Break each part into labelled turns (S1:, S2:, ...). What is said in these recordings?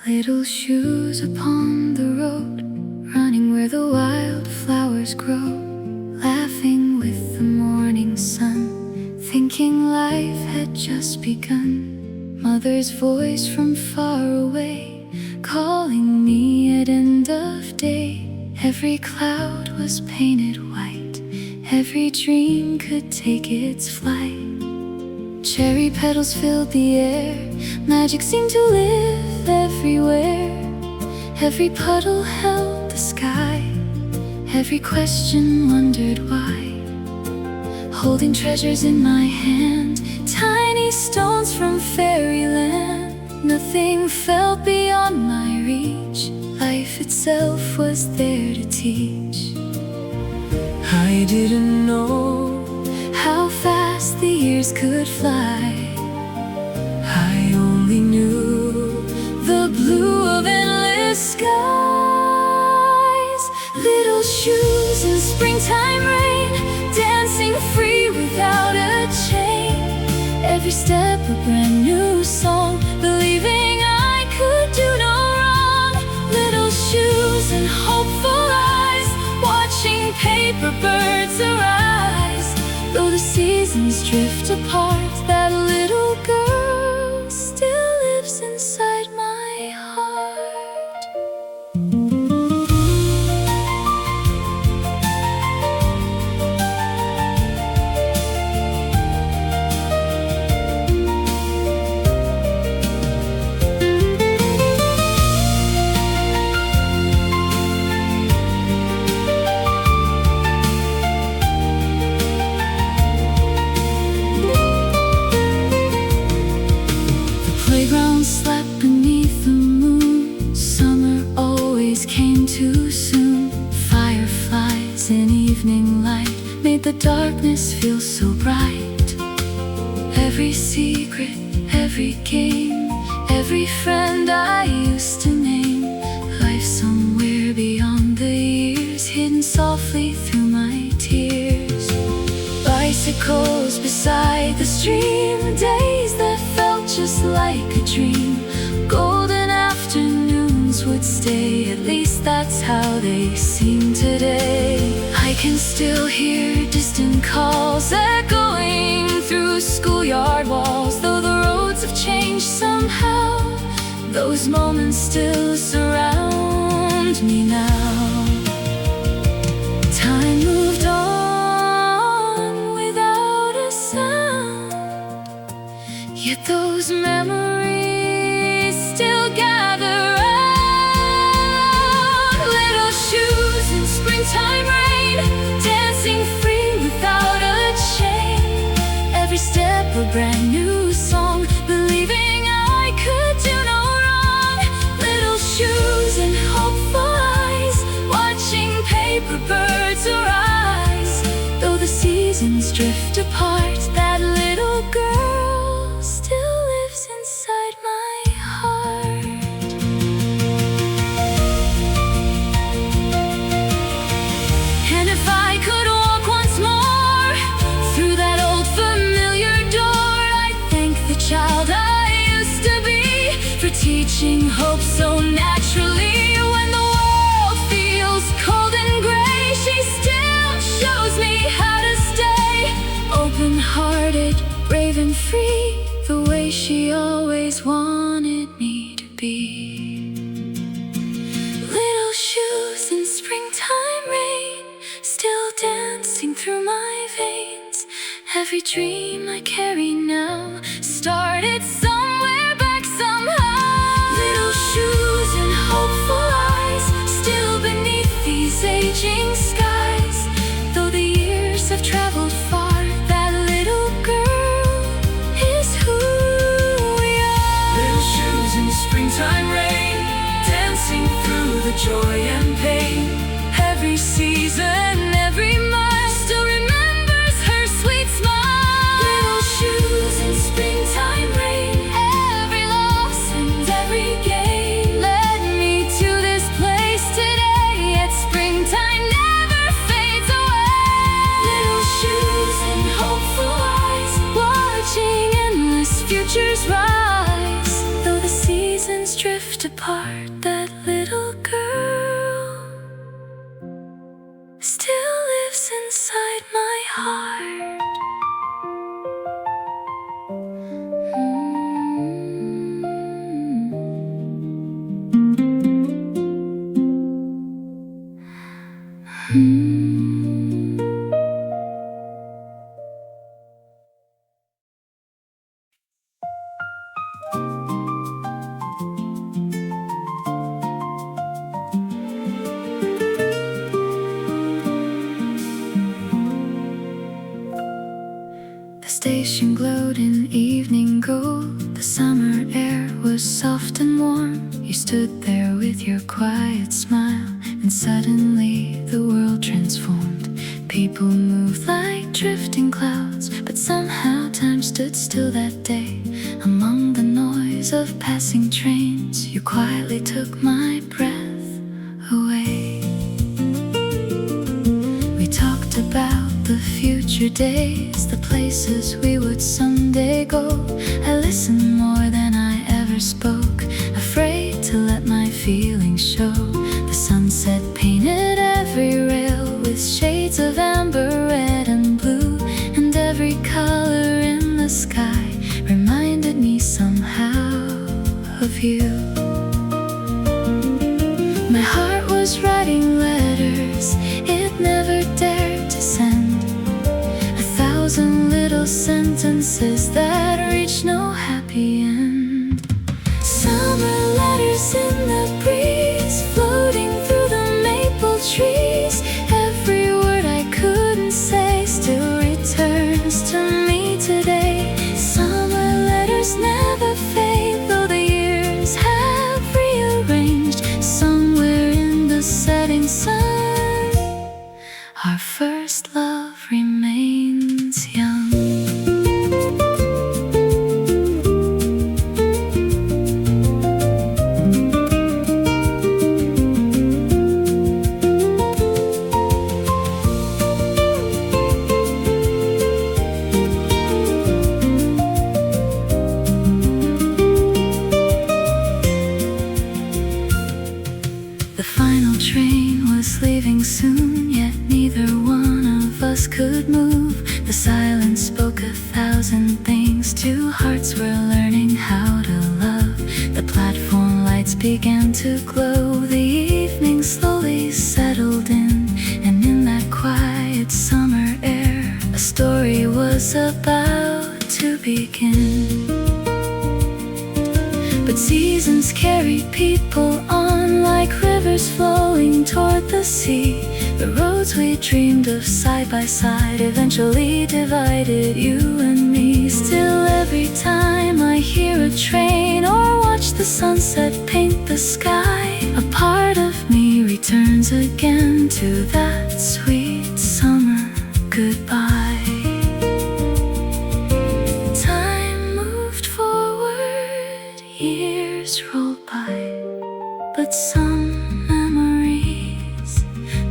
S1: Little shoes upon the road, running where the wildflowers grow, laughing with the morning sun, thinking life had just begun. Mother's voice from far away, calling me at end of day. Every cloud was painted white, every dream could take its flight. Cherry petals filled the air, magic seemed to live everywhere. Every puddle held the sky, every question wondered why. Holding treasures in my hand, tiny stones from fairyland. Nothing felt beyond my reach, life itself was there to teach. I didn't know how fast the years could fly. I only knew the blue of endless skies. Little shoes in springtime rain, dancing free without a chain. Every step a brand new song, believing I could do no wrong. Little shoes and hopeful eyes, watching paper birds arise. Though the seasons drift apart, that little girl still lives inside my heart. Playground slept beneath the moon, summer always came too soon. Fireflies in evening light made the darkness feel so bright. Every secret, every game, every friend I used to name. Life somewhere beyond the years, hidden softly through my tears. Bicycles beside the stream, days that felt just like a dream. Golden afternoons would stay, at least that's how they seem today. I can still hear distant calls echoing through schoolyard walls. Though the roads have changed somehow, those moments still surround me now. Time moved on without a sound, yet those memories still gather round. Little shoes in springtime rain, dancing free without a chain. Every step a brand new song, believing I could do no wrong. Little shoes and hopeful eyes, watching paper birds arise. Though the seasons drift apart, that little girl still lives inside my heart. And if I could walk once more through that old familiar door, I'd thank the child I used to be for teaching hope so naturally. When the world feels cold and gray, she still shows me how to stay open-hearted, brave and free, the way she always wanted me to be. Little shoes in springtime rain, still dancing through my veins. Every dream I carry now started somewhere back somehow. Little shoes and hopeful eyes, still beneath these aging skies. Though the years have traveled far, that little girl is who we are.
S2: Little shoes in springtime rain, dancing through the joy and pain.
S1: Every season, every mile still remembers her sweet smile.
S2: Little shoes in springtime rain,
S1: Every loss and every gain led me to this place today. Yet springtime never fades away.
S2: little shoes and hopeful eyes,
S1: Watching endless futures rise, though the seasons drift apart. apart, that little girl still lives inside my heart. The station glowed in evening gold. The summer air was soft and warm. You stood there with your quiet smile, and suddenly the world transformed. People moved like drifting clouds, but somehow time stood still that day. Among the noise of passing trains, you quietly took my breath away. We talked about the future days, the places we would someday go. I listened more than I ever spoke, afraid to let my feelings show. The sunset painted every rail with shades of amber, red and blue, and every color in the sky reminded me somehow of you. My heart was writing letters it never dared to send, 1,000 little sentences that reach no happy end. Summer letters in the breeze, floating through the maple trees. Every word I couldn't say still returns to me today. Summer letters never fade, though the years have rearranged. Somewhere in the setting sun, our first love remains young. The final train was leaving soon, yet neither one of us could move. The silence spoke 1,000 things. Two hearts were learning how to love. The platform lights began to glow. The evening slowly settled in, and in that quiet summer air, a story was about to begin. But seasons carried people on like rivers flowing toward the sea. The roads we dreamed of side by side eventually divided you and me. Still every time I hear a train or watch the sunset paint the sky, a part of me returns again to that sweet summer goodbye. Time moved forward, years rolled by, but some memories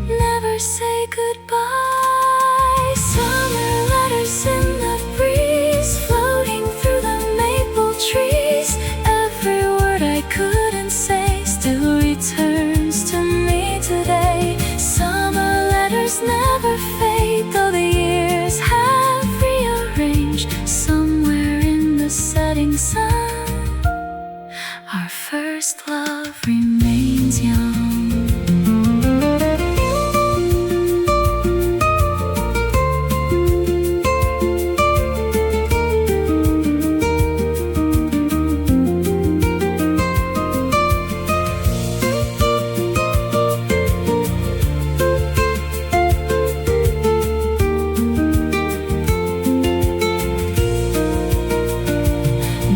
S1: never say goodbye. Summer letters in the breeze, floating through the maple trees. Every word I couldn't say still returns to me today. Summer letters never fade, though the years have rearranged. Somewhere in the setting sun, our first love remains young.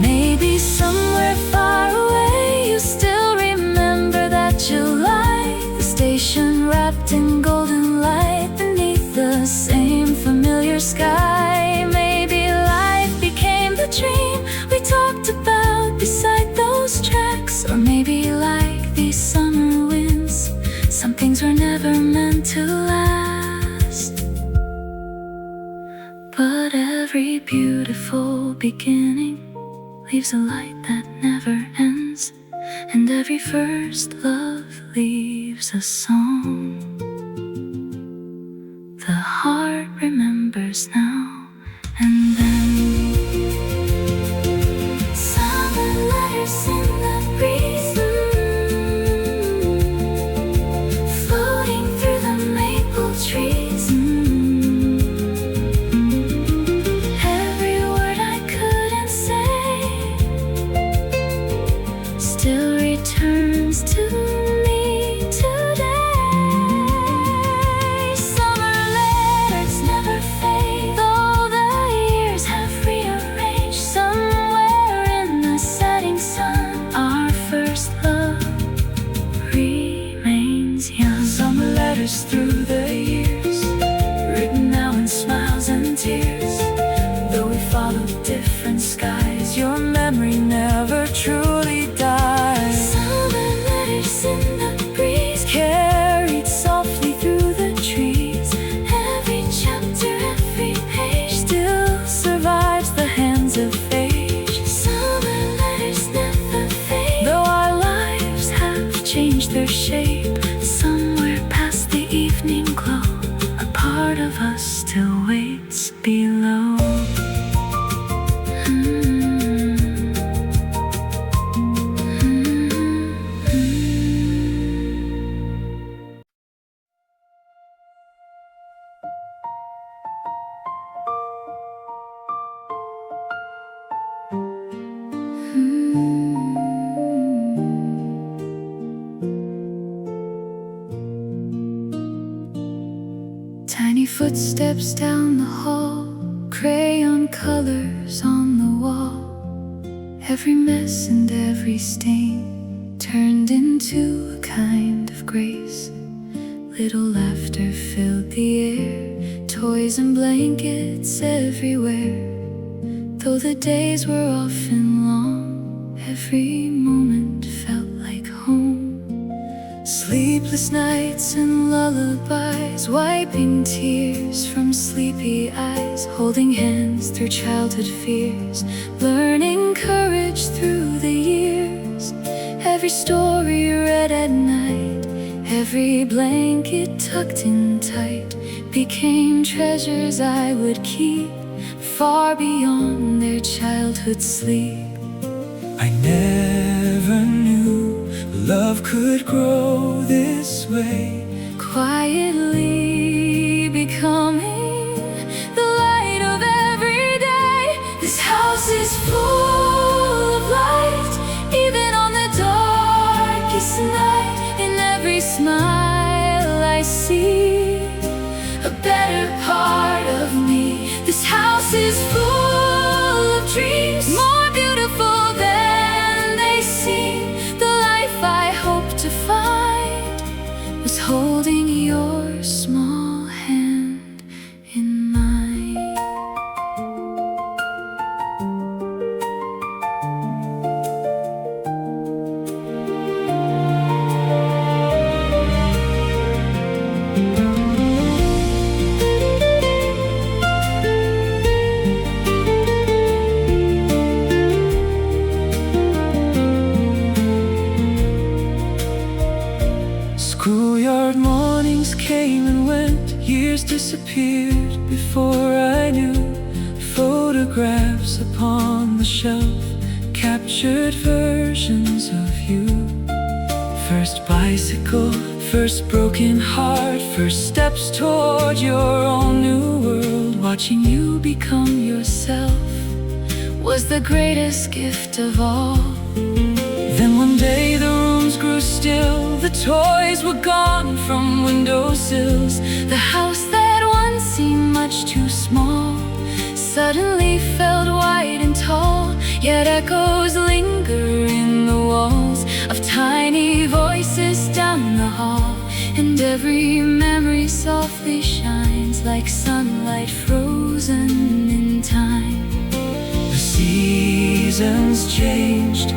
S1: Maybe somewhere far away you still remember that July, the station wrapped in golden light beneath the same familiar sky. Maybe life became the dream we talked about beside those tracks. Or maybe like these summer winds, some things were never meant to last. But every beautiful beginning leaves a light that never ends. and every first love leaves a song. The heart remembers now and then. Summer letters in the breeze, floating through the maple trees. Every word I couldn't say still returns to me today. Summer letters never fade, though the years have rearranged. Somewhere in the setting sun, our first love remains young.
S2: Summer letters through the years, written now in smiles and tears. Though we follow different skies, your memory never truly dies.
S1: Summer letters in the breeze,
S2: Carried softly through the trees,
S1: every chapter, every page
S2: still survives the hands of age.
S1: Summer letters never fade,
S2: Though our lives have changed their shape,
S1: somewhere past the evening glow,
S2: a part of us still waits below.
S1: Tiny footsteps down the hall, crayon colors on the wall. Every mess and every stain turned into a kind of grace. Little laughter filled the air, toys and blankets everywhere. Though the days were often long, every moment felt like home. Sleepless nights and lullabies, wiping tears from sleepy eyes, holding hands through childhood fears, learning courage through the years. Every story read at night, every blanket tucked in tight, became treasures I would keep far beyond their childhood sleep.
S2: I never knew love could grow this way,
S1: Quietly becoming the light of every day. This house is full of light, even on the darkest night. In every smile I see a better part of me. This house is full of dreams, more beautiful than they seem. The life I hope to find was holding your small hand in mine.
S2: Schoolyard mornings came and went, years disappeared before I knew. Photographs upon the shelf captured versions of you. First bicycle, first broken heart, first steps toward your own new world. Watching you become yourself was the greatest gift of all. Then one day the rooms grew still, the toys were gone from windowsills.
S1: The house that once seemed much too small suddenly felt wide and tall, yet echoes linger in the walls of tiny voices down the hall. And every memory softly shines like sunlight frozen in time.
S2: The seasons changed,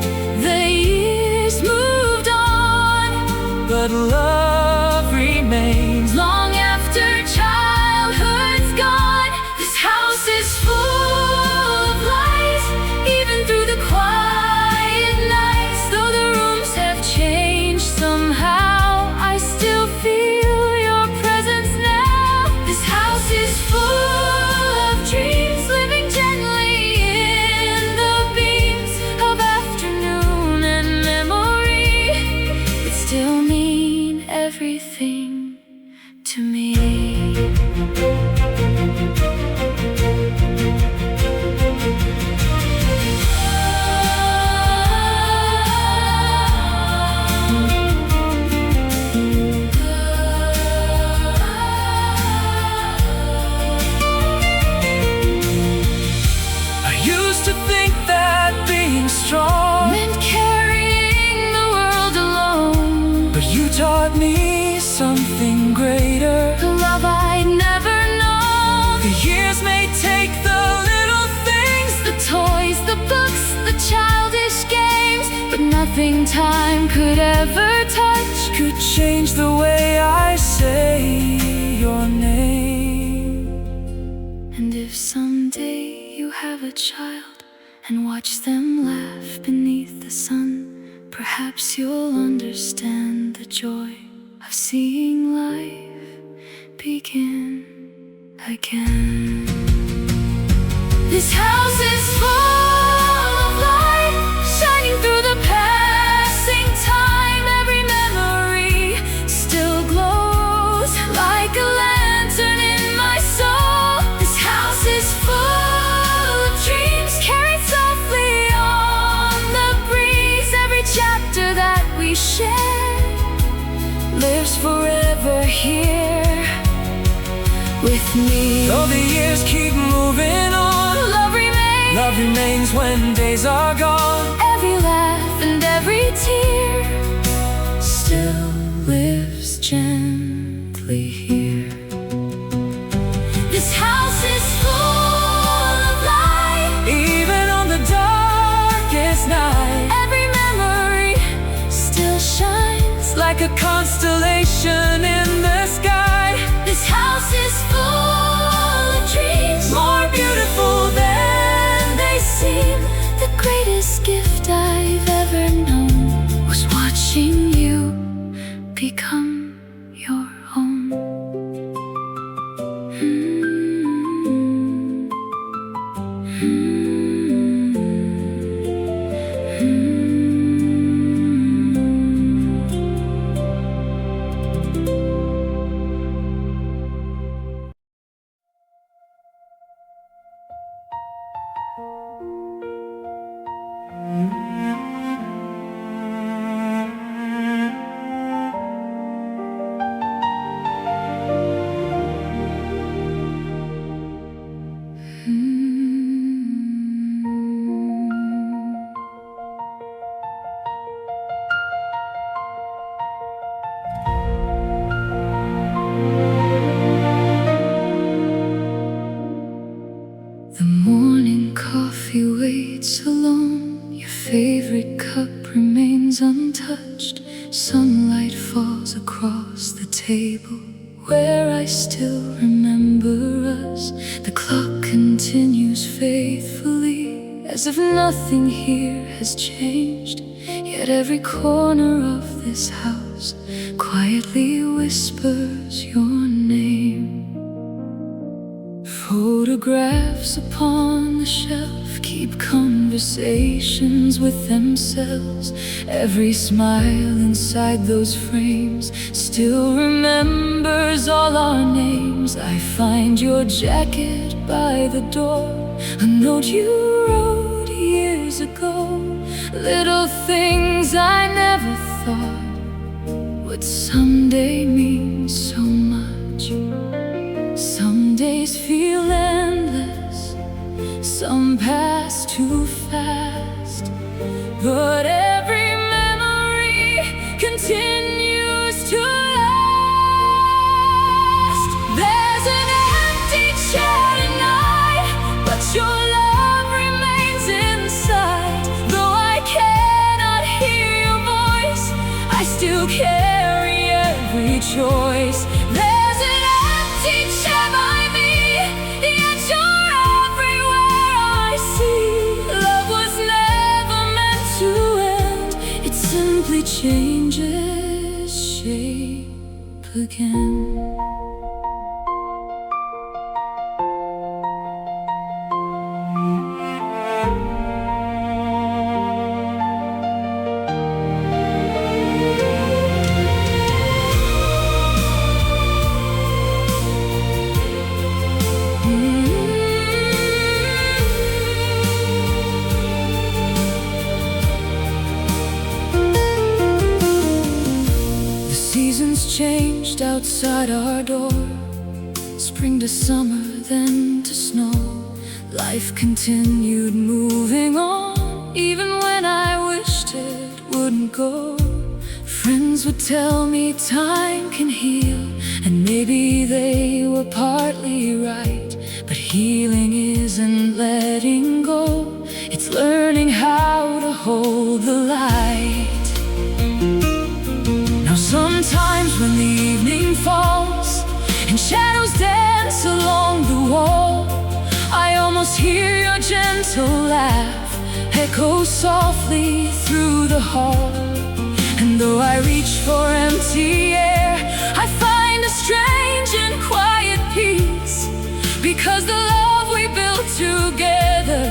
S1: The years moved on,
S2: but love remains.
S1: long after childhood's gone. This house is full of light, even through the quiet nights. Though the room
S2: me something greater,
S1: the love I'd never known.
S2: The years may take the little things,
S1: The toys, the books, the childish games, but nothing time could ever touch
S2: could change the way I say your name.
S1: And if someday you have a child and watch them laugh beneath the sun, perhaps you'll understand the joy of seeing life begin again. This house is full of light, shining through the passing time. Every memory still glows like a lantern in my soul. This house is full of dreams, carried softly on the breeze. Every chapter that we share lives forever here with me.
S2: Though the years keep moving on, love remains when days are gone.
S1: Every laugh and every tear still lives gently here. This house is full of light,
S2: Even on the darkest night,
S1: every memory still shines
S2: like a constellation in the sky.
S1: This house is full of dreams,
S2: More beautiful than
S1: they seem. The greatest gift I've ever known was watching you become your own. The morning coffee waits alone. Your favorite cup remains untouched. Sunlight falls across the table where I still remember us. The clock continues faithfully, as if nothing here has changed. Yet every corner of this house quietly whispers your name. Photographs upon the shelf keep conversations with themselves. Every smile inside those frames still remembers all our names. I find your jacket by the door, a note you wrote years ago. Little things I never thought would someday mean so much. Some days feel endless, some pass too fast, but every memory continues to last. There's an empty chair tonight, but your love remains inside. Though I cannot hear your voice, I still carry every choice. There's an empty chair by me, yet you're everywhere I see. Love was never meant to end, it simply changes shape again. Changed outside our door, spring to summer, then to snow. Life continued moving on, even when I wished it wouldn't go. Friends friends would tell me time can heal, and maybe they were partly right. But healing isn't letting go, it's learning how to hold the light. Now sometimes when the evening falls and shadows dance along the wall, I almost hear your gentle laugh echo softly through the hall. And though I reach for empty air, I find a strange and quiet peace, because the love we built together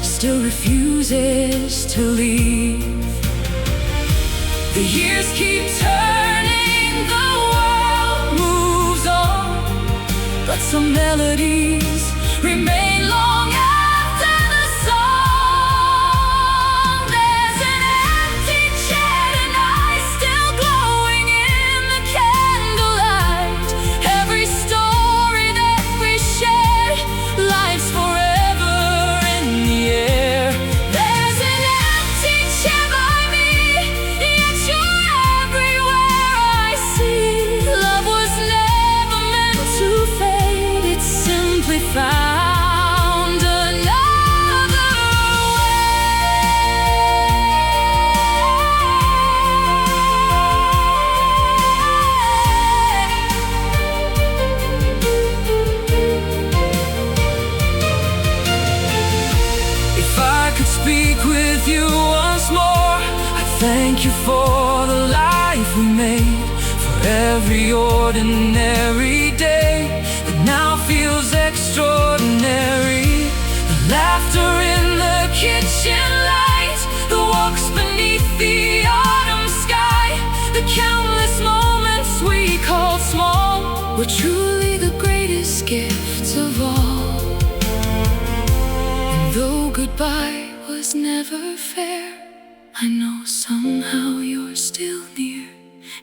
S1: still refuses to leave. The years keep turning, the world moves on, but some melodies remain long after the song. There's an empty chair tonight, still glowing in the candlelight. Every story that we shared lies forever in the air. There's an empty chair by me, yet you're everywhere I see. Love was never meant to fade, it simply found with you once more. I thank you for the life we made, for every ordinary day that now feels extraordinary. The laughter in the kitchen light, the walks beneath the autumn sky, the countless moments we called small were truly the greatest gifts of all. And though goodbye was never fair, I know somehow you're still near.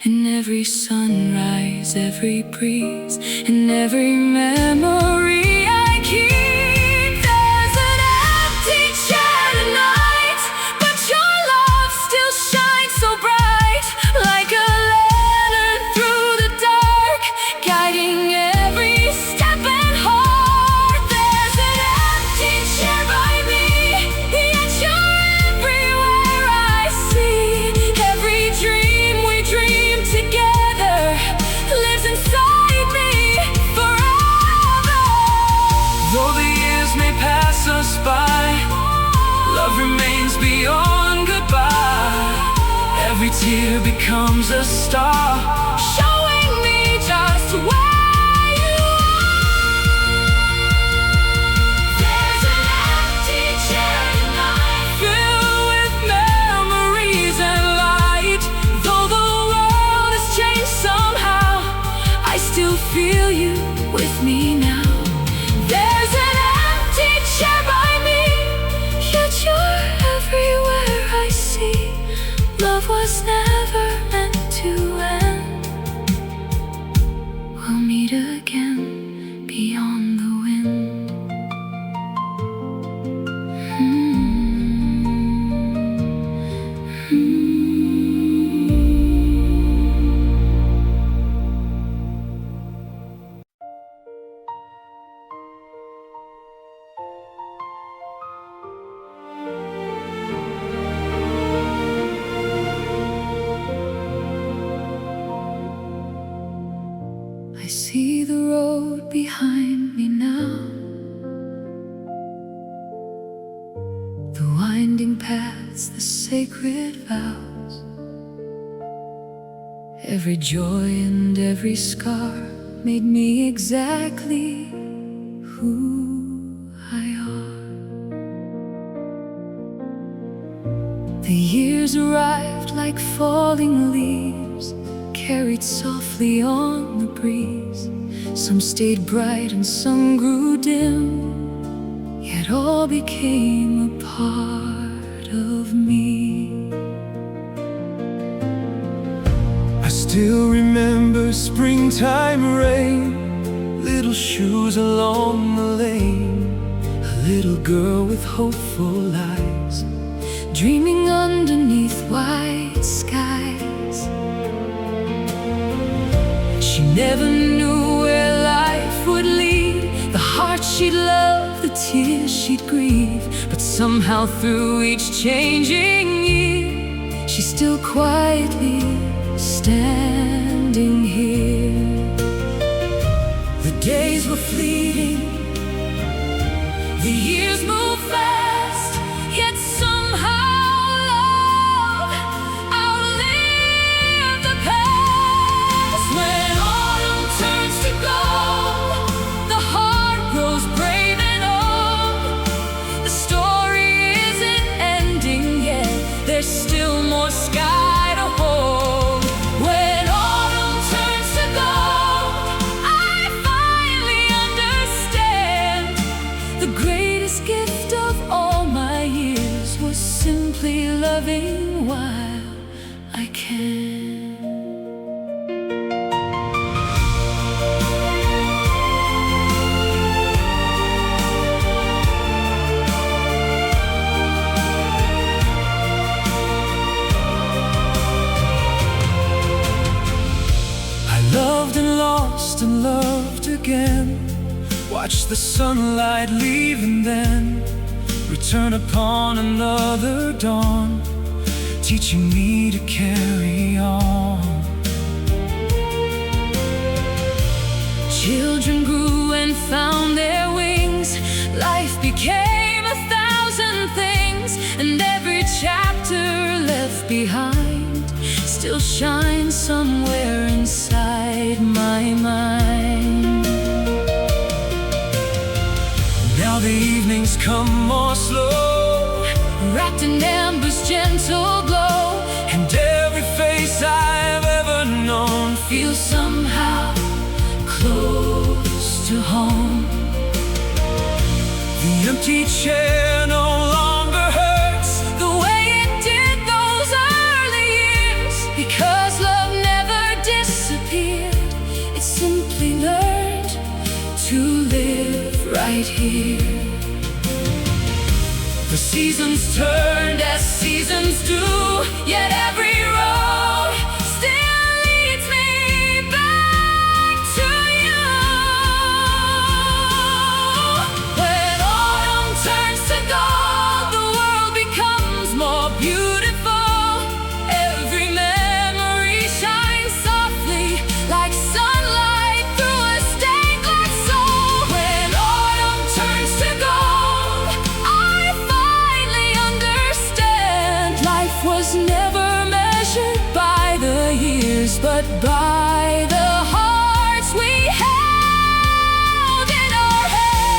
S1: In every sunrise, every breeze, in every memory I keep. There's an empty chair tonight, but your love still shines so bright, like a lantern through the dark, guiding every step and heart. There's an empty chair by me, yet you're everywhere I see. Every dream we dream together lives inside me forever. Though the years may pass us by, love remains beyond goodbye. Every tear becomes a star, showing me just where you are. There's an empty chair tonight, filled with memories and light. Though the world has changed somehow, I still feel you with me now. There's an empty chair by me, yet you're everywhere I see. Love was never meant to end. We'll meet again beyond the wind. I see the road behind me now, the winding paths, the sacred vows. Every joy and every scar made me exactly who I are. The years arrived like falling leaves, carried softly on the breeze. Some stayed bright and some grew dim, yet all became a part of me.
S2: I still remember springtime rain, little shoes along the lane, a little girl with hopeful eyes,
S1: dreaming underneath white skies.
S2: never knew where life would lead, the heart she'd love, the tears she'd grieve. But somehow through each changing year, she's still quietly standing here. The days were fleeting, the years moved fast, yet somehow love outlived the past. When autumn turns to gold, the heart grows brave and old. The story isn't ending yet, there's still more sky to hold. When autumn turns to gold, I finally understand. The greatest gift of all my years was simply loving while I can. I loved and lost and loved again, watched the sunlight leave and then return upon another dawn, teaching me to carry on. Children grew and found their wings, life became 1,000 things, and every chapter left behind still shines somewhere inside my mind. Now the evenings come more slow, wrapped in amber's gentle glow, and every face I've ever known feels somehow close to home. The empty chair no longer hurts the way it did those early years, because love never disappeared, it simply learned to live right here. The seasons turned as seasons do, yet every road still leads me back to you. When autumn turns to gold, the world becomes more beautiful. Every memory shines softly like sunlight through a stained glass soul. When autumn turns to gold, I finally understand. Life was never measured by the years, but by the hearts we held in our hands.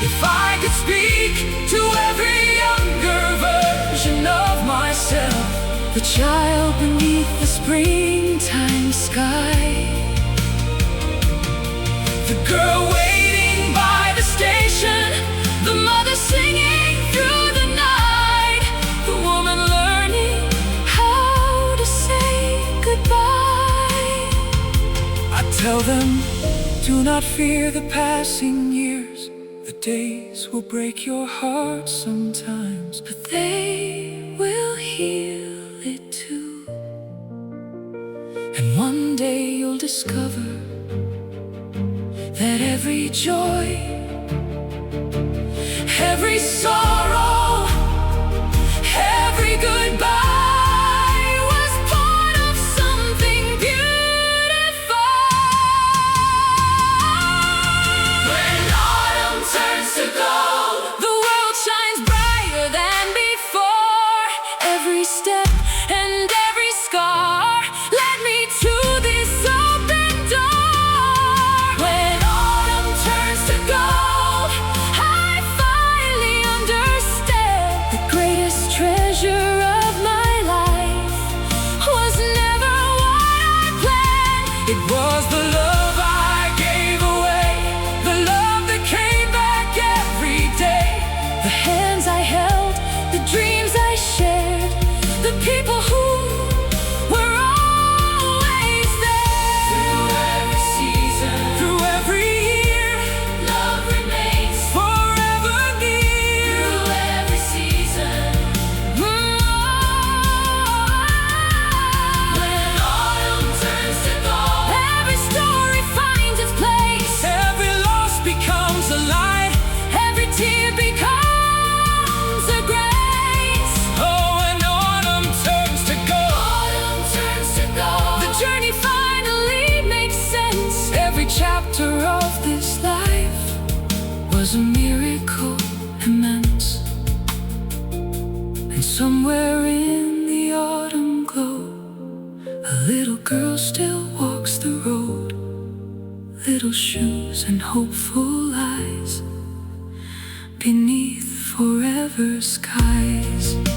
S2: If I could speak to every younger version of myself, the child beneath the springtime sky, the girl waiting by the station, the mother singing through the night, the woman learning how to say goodbye, I tell them, do not fear the passing years. The days will break your heart sometimes, but they will heal it too. And one day you'll discover that every joy, every sorrow, every goodbye was part of something beautiful. When autumn turns to gold, the world shines brighter than before. Every step and every scar led me to this open door. When autumn turns to gold, I finally understand. The greatest treasure of my life was never what I planned. It was the love I gave away, the love that came back every day, the hands I held, the dreams I shared, the people who were always there. Through every season, through every year, love remains forever near. Through every season, when Somewhere in the autumn glow, a little girl still walks the road. Little shoes and hopeful eyes beneath forever skies.